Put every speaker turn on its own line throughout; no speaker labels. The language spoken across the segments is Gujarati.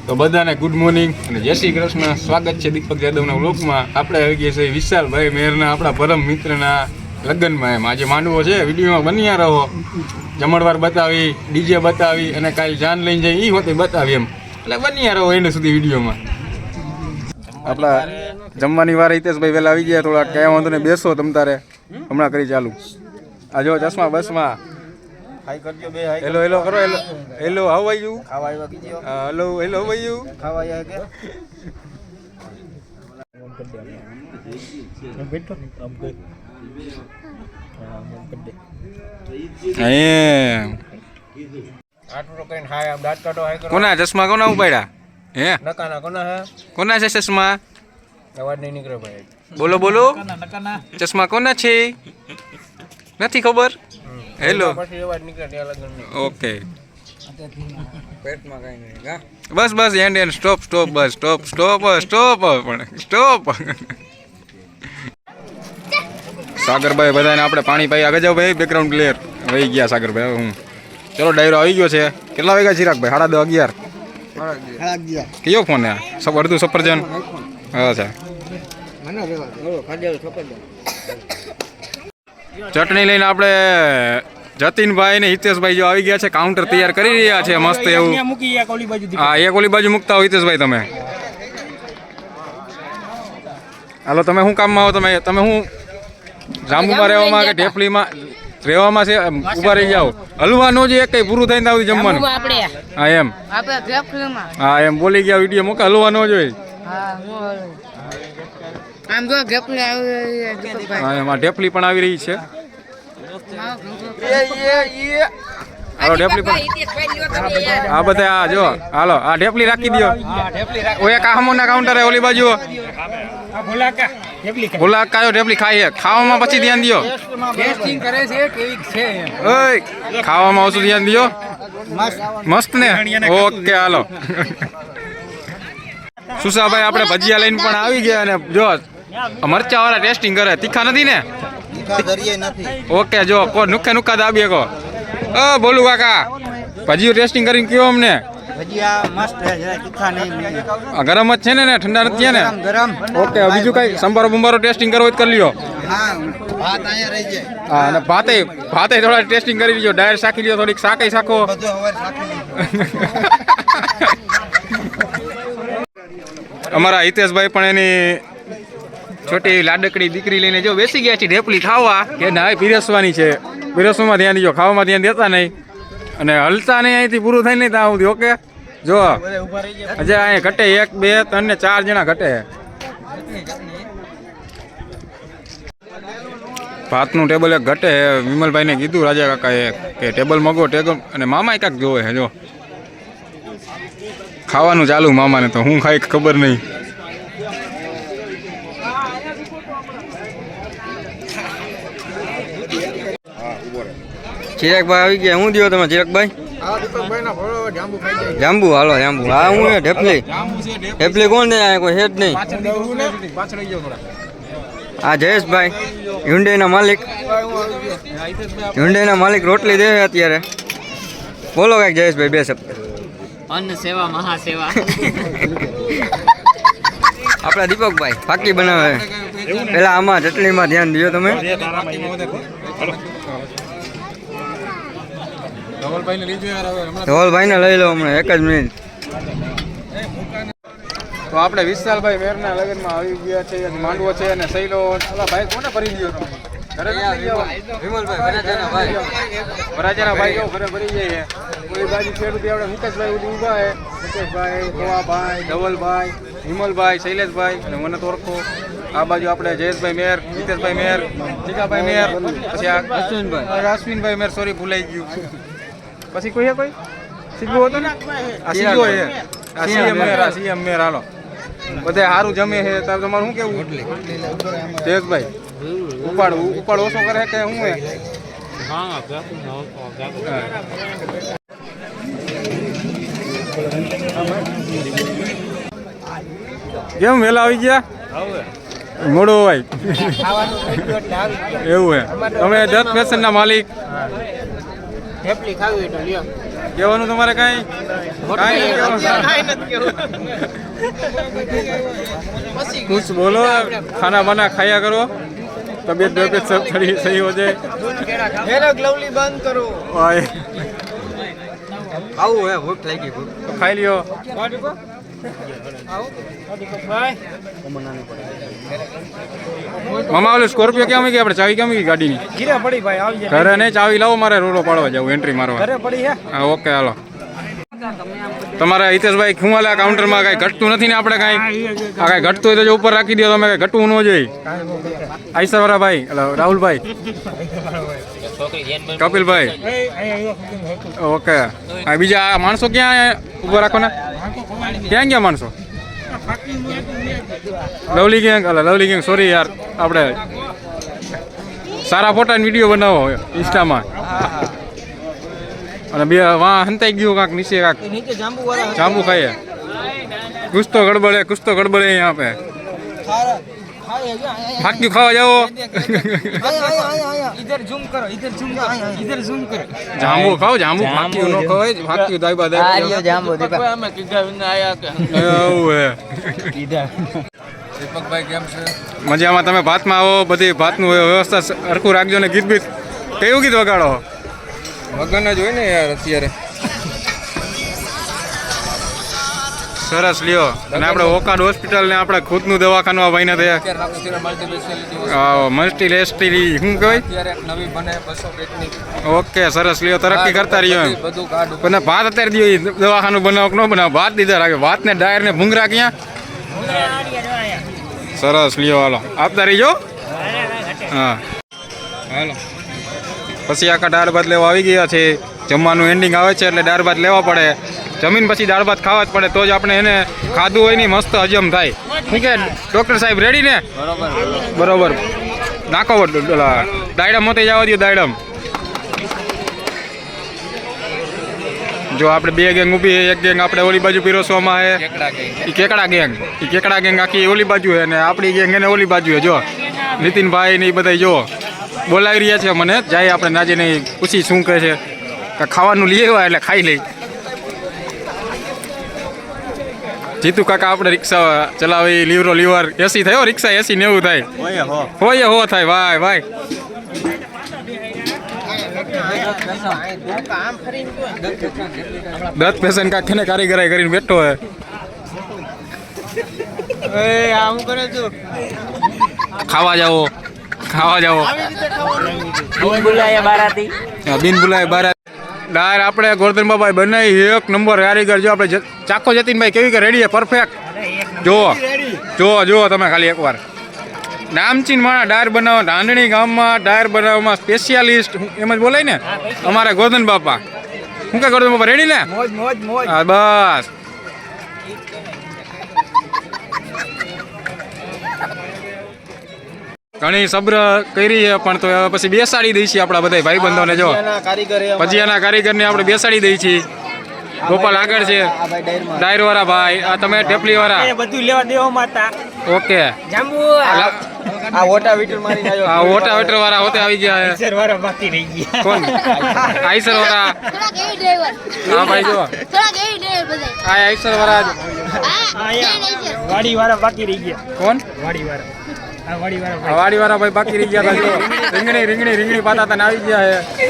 તો બધાને ગુડ મોર્નિંગ અને જય શ્રી કૃષ્ણ. સ્વાગત છે દીપક યાદવના વ્લોગમાં. આપણે આવી ગયા છે વિશાલભાઈ મેરના આપણા પરમ મિત્રના લગ્નમાં. એમ આજે માંડવો છે, વિડીયોમાં બન્યા રહો. જમણવાર બતાવી, ડીજે બતાવી અને કાલે જાન લઈને જાય એ હોતે બતાવી એમ, એટલે બન્યા રહો એને સુધી વિડીયોમાં. આપણા જમવાની વાર હિતેશભાઈ વહેલા આવી ગયા, થોડા કયા વાંધો ને બેસો તમ તારે, હમણાં કરી ચાલુ. આ જો ચશ્મા બસમાં
હાઈ કરજો બે હાઈ.
હેલો હેલો કરો. Hello hello how are you?
ખાવા આવ્યા કીજો.
Hello hello how are you?
ખાવા આવ્યા કે બેઠો આમ કઈ આટલો કઈ હાય આમ દાંત કાઢો હાય કરો.
કોના ચશ્મા કોના ઉપાડ્યા? હે
નકાના કોના હે?
કોના છે ચશ્મા?
અવાજ નહીં નીકળે ભાઈ.
બોલો બોલો, ચશ્મા કોના છે? નથી ખબર. હેલો
પછી અવાજ નીકળે ત્યાં લગન નહીં.
ઓકે
પેટમાં કઈ નહીં કા.
બસ બસ end end stop stop bus stop stop stop પણ સ્ટોપ. સાગરભાઈ બધાને આપણે પાણી પાઈ આગળ જાવ ભાઈ. બેકગ્રાઉન્ડ ક્લિયર વહી ગયા સાગરભાઈ. હવે હું ચલો ડાયરો આવી ગયો છે. કેટલા વાગ્યા ચિરાગભાઈ? 11:30 કયો ફોન હે? અડધું સફરજન. અચ્છા ચટણી લઈને આપણે જતીનભાઈ ને હિતેશભાઈ જો આવી ગયા છે. કાઉન્ટર તૈયાર કરી રહ્યા છે મસ્ત એવું. હા એક ઓલી બાજુ મૂકતા હો હિતેશભાઈ તમે. હાલો તમે શું કામમાં આવો? તમે તમે શું જાંબુમાં રહેવામાં કે ઢેફલીમાં રહેવામાં છે? ઉભા રહી જાઓ. હલવા નો જે કઈ પૂરું થાય ને આવું જમવાનું. હા એમ હા એમ બોલી ગયા વિડીયો મૂકે. હલવા નો જોઈએ. હા એમાં ઢેફલી પણ આવી રહી છે. હાલો ઢેફલી પણ આ બધા આ જો હાલો આ ઢેફલી રાખી દો. એક આમોના કાઉન્ટર ઓલી બાજુ ભૂલા કાયો ઢેફલી ખાઈએ. ખાવામાં પછી ધ્યાન દો. ખાવામાં ઓછું ધ્યાન દો. મસ્ત ને? ઓકે હાલો. સુસાભાઈ આપણે ભજીયા લઈને પણ આવી ગયા અને જો મરચા વાળા ટેસ્ટિંગ કરે. તીખા નથી ને? ઓકે જો કો નુખે નુખા દાબીએ કો. બોલું કાકા ભજીયું ટેસ્ટિંગ કરીને કયો અમને. ગરમ જ છે ને? ઠંડા નથી ને? ઓકે બીજું કઈ સંભારો બંભારો ટેસ્ટિંગ કરવો કરી લ્યો. હા અને ભાતે થોડા ટેસ્ટિંગ કરી લીજો. ડાયર શાકી લ્યો, થોડીક શાકે શાકો. અમારા હિતેશભાઈ પણ એની છોટી લાડકડી દીકરી લઈને જો બેસી ગયા છે ઢેપલી ખાવા. કે ના પીરસવાની છે, પીરસવામાં ધ્યાન દીજો, ખાવામાં ધ્યાન દેતા નહીં અને હલતા નહીં. અહીંથી પૂરું થાય નહીં ત્યાં સુધી. ઓકે જો હજે અહીં ઘટે 1 2 3 ને 4 જણા ઘટે. ભાતનું ટેબલ એક ઘટે. વિમલભાઈને કીધું રાજા કાકાએ કે ટેબલ મગો ટેબલ. અને મામાએ કાંક જોવે છે. જો ખાવાનું ચાલુ મામાને. તો હું ખાઈ ખબર નહીં.
ચિરાગભાઈ આવી ગયા. શું દિયો તમે ચિરાગભાઈ? જાંબુ હાલો જાંબુ. હા હું ઢેફલી. ઢેફલી કોણ દે? કોઈ હેડ નહીં. આ જયેશભાઈ હ્યુન્ડાઈના માલિક. હ્યુન્ડાઈના માલિક રોટલી દે અત્યારે. બોલો કાંઈક જયેશભાઈ બે શબ્દ.
અન્ન સેવા મહાસેવા.
આપણા દીપકભાઈ ફાકી બનાવે. પેલા આમાં ચટણીમાં ધ્યાન દો તમે. ધવલભાઈને લઈ લો હમણાં 1 જ મિનિટ.
તો આપણે વિશાલભાઈ મેરના લગ્નમાં આવી ગયા છે. માંડવો છે અને સૈલો. ભાઈ કોને ભરી દો? વરાજાના ભાઈ જો ઘરે ભરી જાય. ઓલી બાજુ ખેડૂતી આપણે મુકેશભાઈ ઉડી ઊભા છે. મુકેશભાઈ, ગોવાભાઈ, ધવલભાઈ, વિમલભાઈ, શૈલેષભાઈ અને મને તો ઓળખો. આ બાજુ આપણે જયેશભાઈ મેર, હિતેશભાઈ મેર, ટીકાભાઈ મેર, પછી આ અશ્વિનભાઈ મેર. સોરી ભૂલાઈ ગયું. પછી કોઈ કોઈ સીગો હતો ને? આ સીગો છે. આ સીએમ મેર. આ સીએમ મેર. હાલો બધે સારું જમે છે. તાર તમારું શું કેવું જયેશભાઈ? ઉપાડ ઓછો કરે કે શું હે? કેમ વહેલા આવી ગયા? મોડો ભાઈ એવું હે? તમે 10 ફેશન ના માલિક. કહેવાનું તમારે કાંઈ कुछ बोलो खाना वाना खाया करो तबीयत तबीयत सब थोड़ी सही हो जाए
લવલી બંધ કરો
ओए
આવું હે ભૂખ લાગી ભૂખ
तो खाई लियो मामा ओले स्कॉर्पियो क्या में गई આપણે ચાવી કેમ ગઈ ગાડીની
ઘીરે પડી ભાઈ આવી જાય
ઘરે નહીં ચાવી લાવો મારે રોડો પાડવા જાવ એન્ટ્રી મારવા
ઘરે પડી હે
હા ઓકે હાલો તમારા હિતેશભાઈ ખુમાલા કાઉન્ટરમાં કાંઈ ઘટતું નથી ને આપણે કાંઈ આ કાંઈ ઘટતું હોય તો જો ઉપર રાખી દો તમે કાંઈ ઘટવું ન જોઈએ આઈસરવાળા ભાઈ એટલે રાહુલભાઈ કપિલભાઈ ઓકે હા બીજા આ માણસો ક્યાં ઊભા રાખો ને ક્યાં ગયા માણસો lovely gang lovely gang sorry યાર આપણે સારા ફોટા વિડીયો બનાવો ઇન્સ્ટામાં અને બે વાં હંતાઈ ગયું કાંક નીચે કાંક
નીચે જાંબુ વાળા
જાંબુ ખાઈએ कुछ तो गड़बड़ है यहाँ पे फाकी खावा जाओ
इधर जूम करो इधर जूम करो इधर जूम करो
जांबू खाओ जांबू फाकी नो खाओ फाकी दाई बा दे
જાંબુ દીપા
અમે કીધા વિના આયા કે
ઓવે
દીપકભાઈ કેમ છે
મજામાં તમે ભાતમાં આવો બધી ભાતનું વ્યવસ્થા સરખું રાખજો ને ગીત બીત કયું ગીત વગાડો
વગન જ હોય ને યાર અત્યારે
સરસ લ્યો અને આપણે ઓકાડ હોસ્પિટલ ને આપણે ખુદનું દવાખાનું આ ભાઈને થયા મલ્ટી શું કહેવાય
નવી બને 200 બેડની
ઓકે સરસ લ્યો તરક્કી કરતા રહ્યો એમ
બધું કાઢું
પણ ભાત અત્યારે દો દવાખાનું બનાવો કે ન બનાવો ભાત દીધા રાખે ભાત ને ડાયર ને ભૂંગરા ક્યાં સરસ લ્યો હાલો આપતા રહીજો હા હાલો પછી આખા દાળ ભાત લેવા આવી ગયા છે જમવાનું એન્ડિંગ આવે છે એટલે દાળ ભાત લેવા પડે જમીન પછી દાળ ભાત ખાવા જ પડે તો જ આપણે એને ખાધું હોય ને મસ્ત હજમ થાય શું કે ડૉક્ટર સાહેબ રેડી ને બરોબર નાખો દાયડમ મોતે જવા દો દાયડમ જો આપણે બે ગેંગ ઊભી એક ગેંગ આપણે ઓલી બાજુ પીરસવામાં આવે એ કેકડા ગેંગ આખી ઓલી બાજુ છે ને આપણી ગેંગ એને ઓલી બાજુ છે જો નીતિનભાઈ ને એ બધા જો બોલાવી રહ્યા છે મને જાય આપણે નાજે નહીં પૂછી શું કહે છે ખાવાનું લઈ આવ્યા એટલે ખાઈ લઈ જીતુ કાકા આપણે રિક્ષા ચલાવી લીવર એસી થયો રિક્ષા 80-90 થાય હોય હો થાય ભાઈ ભાઈ 10 પેશન્ટ કા ખેને કારીગરાઈ કરીને બેઠો હે ખાવા જાઓ બિન બોલાય બારાતી દાળ આપણે ગોરધન બાબા બનાવી એક નંબર કારીગર જો આપણે ચાકો જતીનભાઈ કેવી કે રેડી પરફેક્ટ જુઓ તમે ખાલી એકવાર નામચીન માણા ડાયર બનાવવા ધાંડણી ગામમાં ડાયર બનાવવામાં સ્પેશિયાલિસ્ટ એમ જ બોલાય ને અમારા ગોરધન બાપા શું કે ગોરધન બાપા રેડી ને હા બસ ઘણી સબ્ર કરી છે પણ તો પછી બેસાડી દઈ છીએ આપણા બધા ભાઈબંધોને જો ભજીયાના કારીગરને આપણે બેસાડી દઈ છીએ ગોપાલ આગળ છે ડાયર વાળા ભાઈ આ તમે ટેપલી વાળા
બધું લેવા દેવા માતા
ઓકે
જાંબુ
આ વોટા વીટર મારી આવ્યો
આ વોટા વેટર વાળા હોતે આવી ગયા છે
સર વાળા બાકી રહી ગયા
કોણ આઈસર વાળા
થોડા કેવી ડ્રાઈવર
હા ભાઈ જો
થોડા કેવી ડ્રાઈવર બધા
આ આઈસર વાળા
વાડી વાળા બાકી રહી ગયા
કોણ
વાડી વાળા
વાડી વાળા ભાઈ બાકી રહી ગયા હતા રીંગણી પાતા હતા ને આવી ગયા છે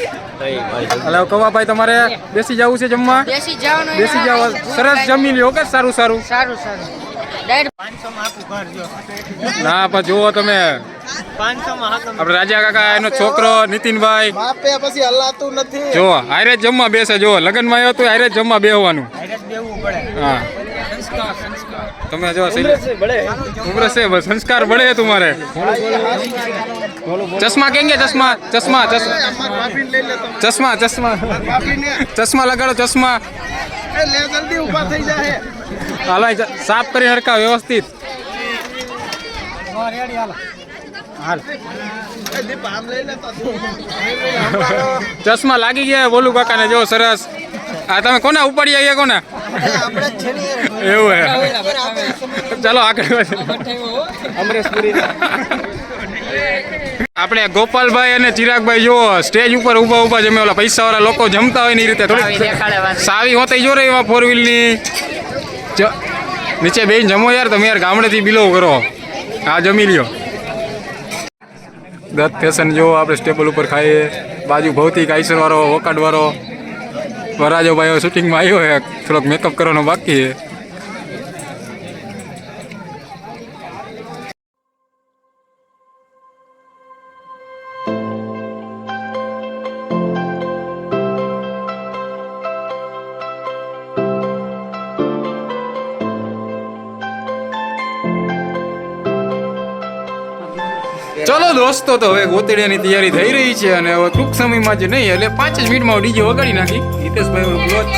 હલો કવાભાઈ તમારે બેસી જવું છે જમવા
બેસી જવાનું
બેસી જાવ સરસ જમી લ્યો કે સારું
સારું
ના પણ જુઓ તમે
500 માં
આપણે રાજા કાકા એનો છોકરો નીતિનભાઈ
માપે પછી હલાતું નથી
જો હારે જ જમવા બેસે જો લગ્નમાં આવ્યો તો હારે જ જમવા બેહવાનું
દેવું પડે
હા તમે જો ઉમર से संस्कार बड़े है तुम्हारे चश्मा कहेंगे चश्मा लगाड़ो चश्मा
જલ્દી ઊભા થઈ જાય
હાલો સાફ કરી હરકા વ્યવસ્થિત ચશ્મા લાગી ગયા બોલું કાકા ને જો સરસ આ તમે કોના ઉપાડી આવ્યા કોના એવું હે ચાલો આગળ અમરેશપુરી આપણે ગોપાલભાઈ અને ચિરાગભાઈ જો સ્ટેજ ઉપર ઊભા ઊભા જમે ઓલા પૈસાવાળા લોકો જમતા હોય ને એ રીતે થોડી સાવી હોતી જો રે એમાં 4 વ્હીલની નીચે બેન જમો યાર તમે યાર ગામડેથી બિલોવ કરો આ જમી લ્યો દત્ત ફેશન જો આપણે સ્ટેબલ ઉપર ખાઈએ બાજુ ભૌતિક આઈસર વાળો વોકાડ વાળો વરાજો ભાઈ શૂટિંગમાં આવ્યો હે થોડોક મેકઅપ કરવાનો બાકી છે ચલો દોસ્તો તો હવે ગોતડિયાની તૈયારી થઈ રહી છે અને હવે ટૂંક સમયમાં જ નહીં એટલે 5 જ મિનિટમાં ડીજે વગાડી નાખી હિતેશભાઈ ઓલું ક્લોચ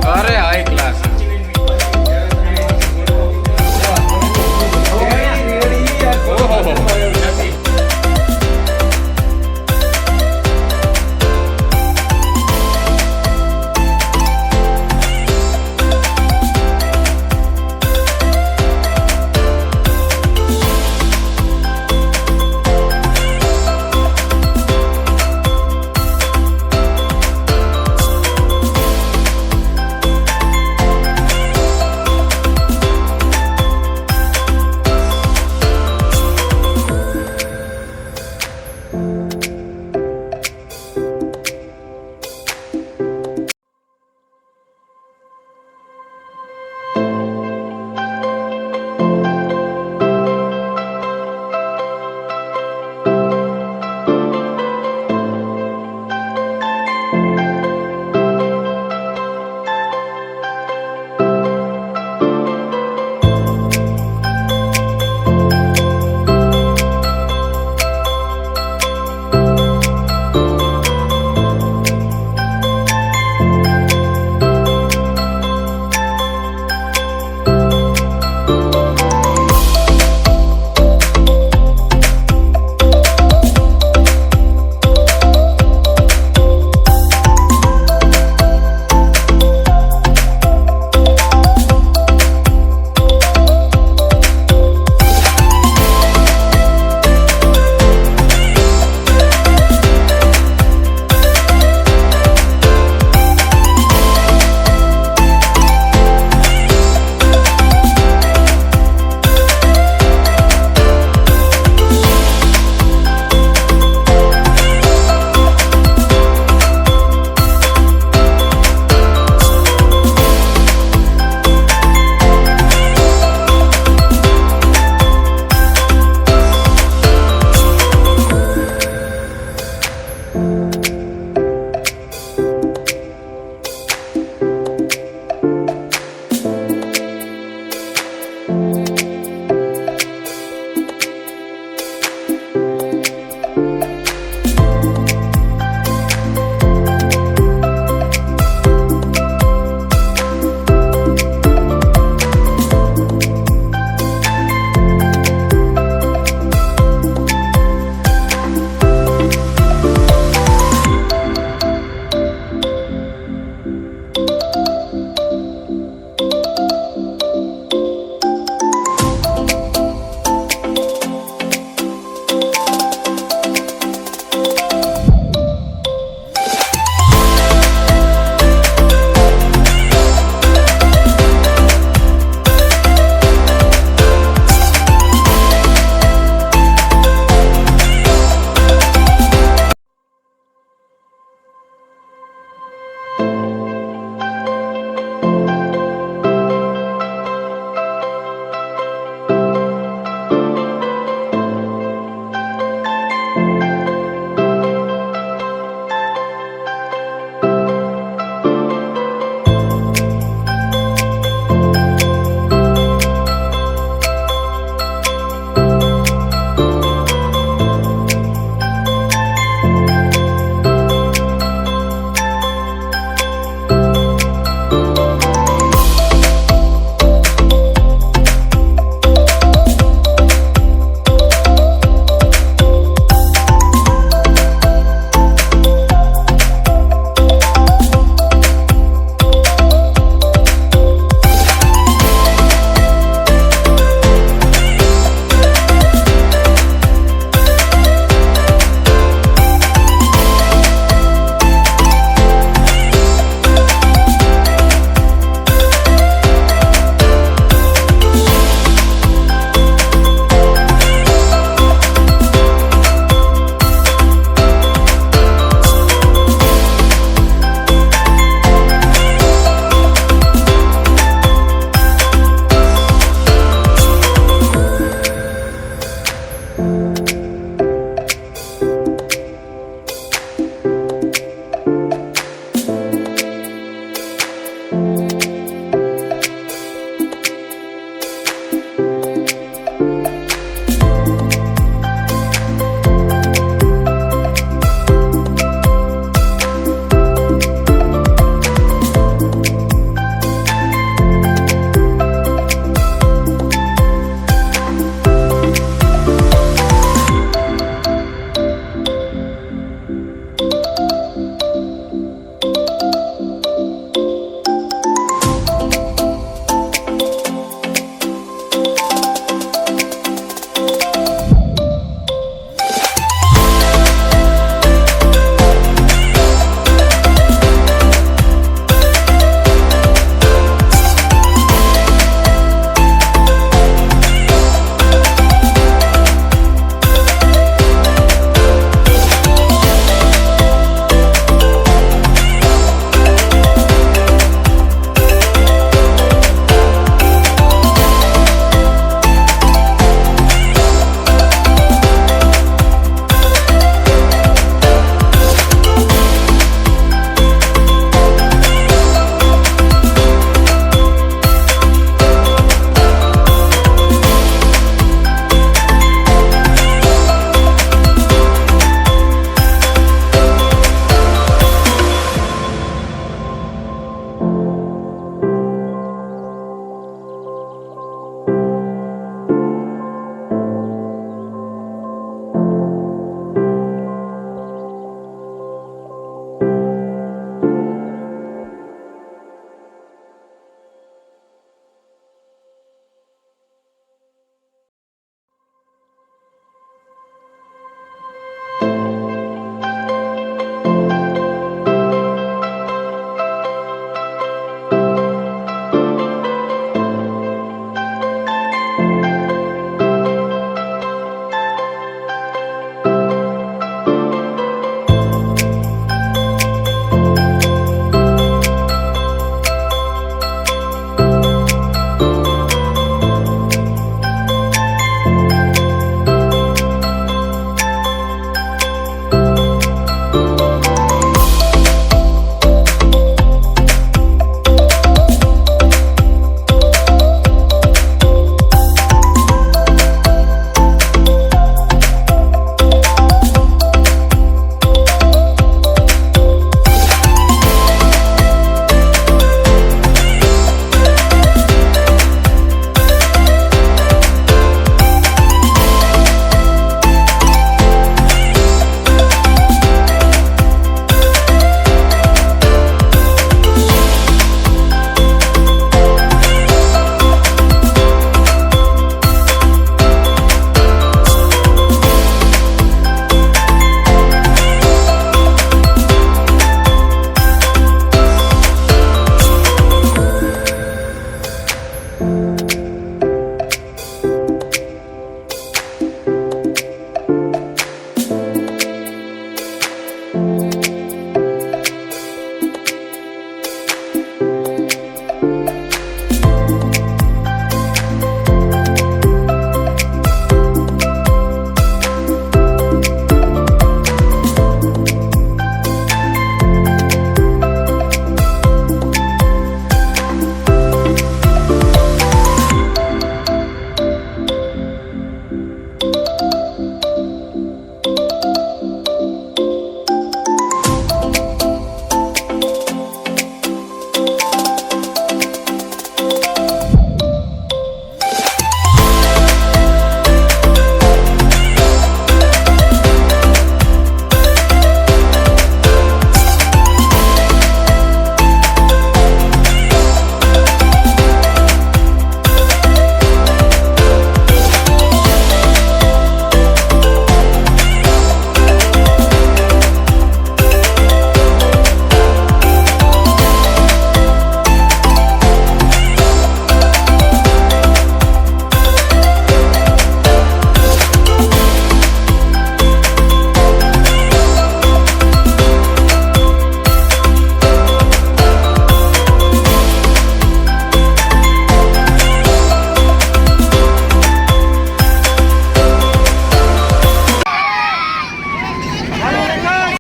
અરે હાઈ ક્લાસ
ભાઈ